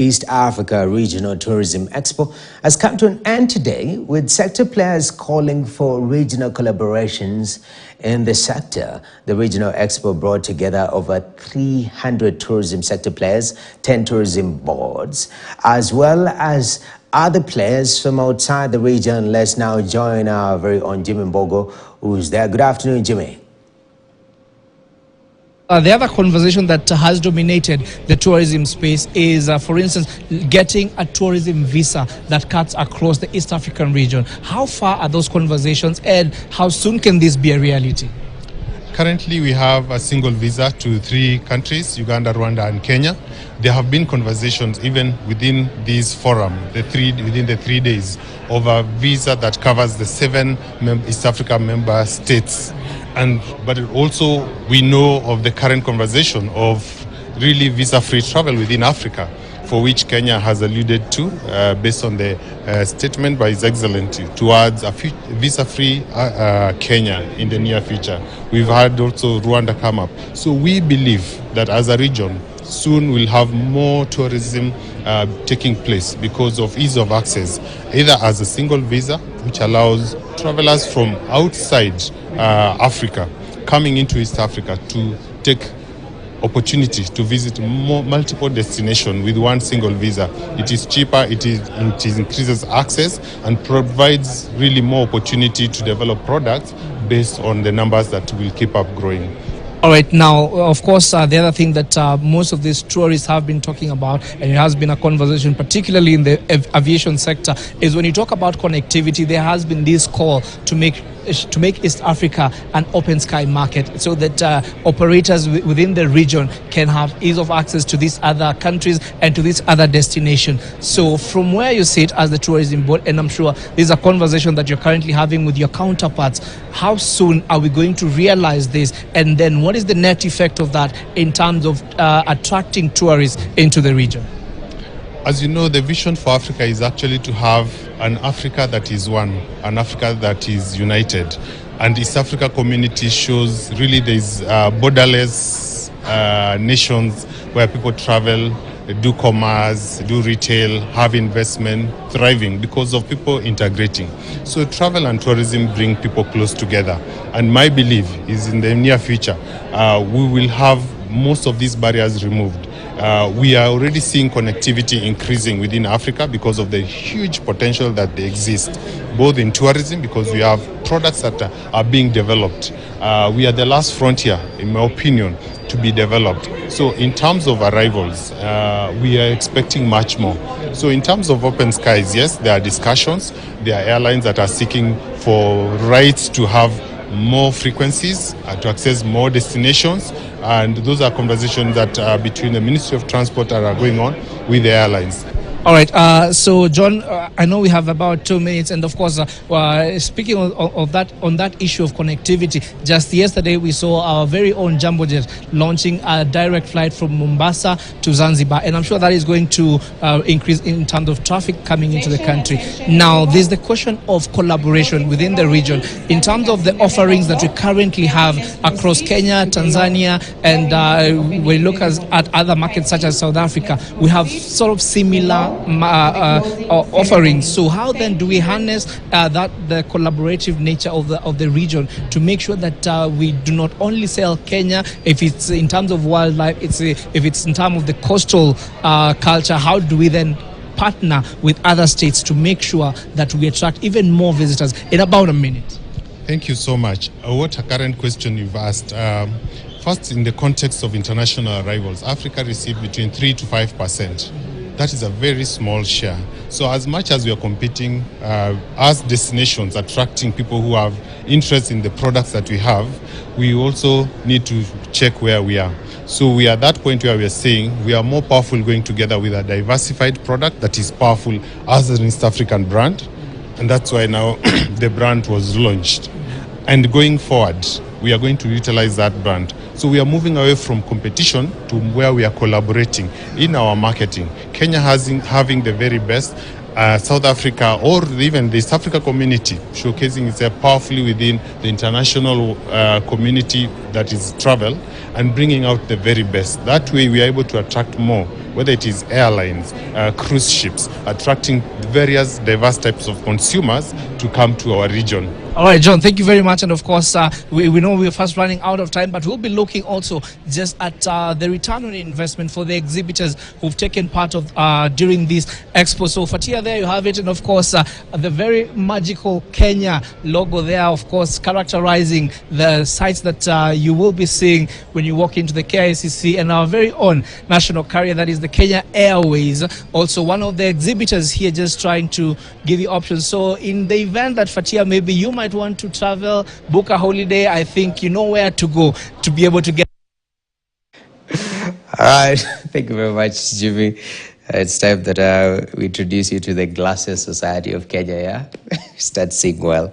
East Africa Regional Tourism Expo has come to an end today, with sector players calling for regional collaborations in the sector. The Regional Expo brought together over 300 tourism sector players, 10 tourism boards, as well as other players from outside the region. Let's now join our very own Jimmy Mbogo, who's there. Good afternoon, Jimmy. The other conversation that has dominated the tourism space is, for instance, getting a tourism visa that cuts across the East African region. How far are those conversations, and how soon can this be a reality? Currently, we have a single visa to 3 countries, Uganda, Rwanda, and Kenya. There have been conversations even within this forum, within the 3 days, of a visa that covers the 7 East Africa member states. But also we know of the current conversation of really visa-free travel within Africa, for which Kenya has alluded to, based on the statement by His Excellency, towards a visa-free Kenya in the near future. We've had also Rwanda come up. So we believe that as a region, soon we'll have more tourism taking place because of ease of access, either as a single visa, which allows travelers from outside Africa coming into East Africa to take opportunity to visit multiple destinations with one single visa. It is cheaper, it increases access and provides really more opportunity to develop products based on the numbers that will keep up growing. All right, now, of course, the other thing that most of these tourists have been talking about, and it has been a conversation, particularly in the aviation sector, is when you talk about connectivity, there has been this call to make East Africa an open sky market, so that operators within the region can have ease of access to these other countries and to these other destinations. So from where you sit as the tourism board, and I'm sure this is a conversation that you're currently having with your counterparts, how soon are we going to realize this? And then what is the net effect of that in terms of attracting tourists into the region? As you know, the vision for Africa is actually to have an Africa that is one, an Africa that is united. And East Africa community shows really there's borderless nations where people travel, do commerce, do retail, have investment, thriving because of people integrating. So travel and tourism bring people close together. And my belief is in the near future, we will have most of these barriers removed. We are already seeing connectivity increasing within Africa because of the huge potential that they exist, both in tourism, because we have products that are being developed. We are the last frontier, in my opinion, to be developed. So in terms of arrivals, we are expecting much more. So in terms of open skies, yes, there are discussions. There are airlines that are seeking for rights to have more frequencies, to access more destinations, and those are conversations that between the Ministry of Transport are going on with the airlines. All right. So, John, I know we have about 2 minutes, and of course, speaking of that, on that issue of connectivity, just yesterday we saw our very own Jumbo Jet launching a direct flight from Mombasa to Zanzibar, and I'm sure that is going to increase in terms of traffic coming into the country. Now, there's the question of collaboration within the region in terms of the offerings that we currently have across Kenya, Tanzania, and we look at other markets such as South Africa. We have sort of similar offerings. So how then do we harness the collaborative nature of the region to make sure that we do not only sell Kenya, if it's in terms of wildlife, if it's in terms of the coastal culture, how do we then partner with other states to make sure that we attract even more visitors? In about a minute. Thank you so much. What a current question you've asked. First, in the context of international arrivals, Africa received between 3 to 5%. That is a very small share. So as much as we are competing as destinations, attracting people who have interest in the products that we have, we also need to check where we are. So we are at that point where we are saying we are more powerful going together with a diversified product that is powerful as an East African brand. And that's why now the brand was launched. And going forward, we are going to utilize that brand. So we are moving away from competition to where we are collaborating in our marketing. Kenya having the very best, South Africa or even the East Africa community showcasing itself powerfully within the international community that is travel and bringing out the very best. That way we are able to attract more whether it is airlines, cruise ships, attracting various diverse types of consumers to come to our region. All right, John, thank you very much. And of course, we know we're fast running out of time, but we'll be looking also just at the return on investment for the exhibitors who've taken part of during this expo. So, Fatia, there you have it. And of course, the very magical Kenya logo there, of course, characterizing the sites that you will be seeing when you walk into the KICC, and our very own national carrier, that is the Kenya Airways. Also, one of the exhibitors here just trying to give you options. So, in the event that, Fatia, maybe you might want to travel, book a holiday, I think you know where to go to be able to get. All right. Thank you very much, Jimmy. It's time that we introduce you to the Glasses Society of Kenya, yeah? Start seeing well.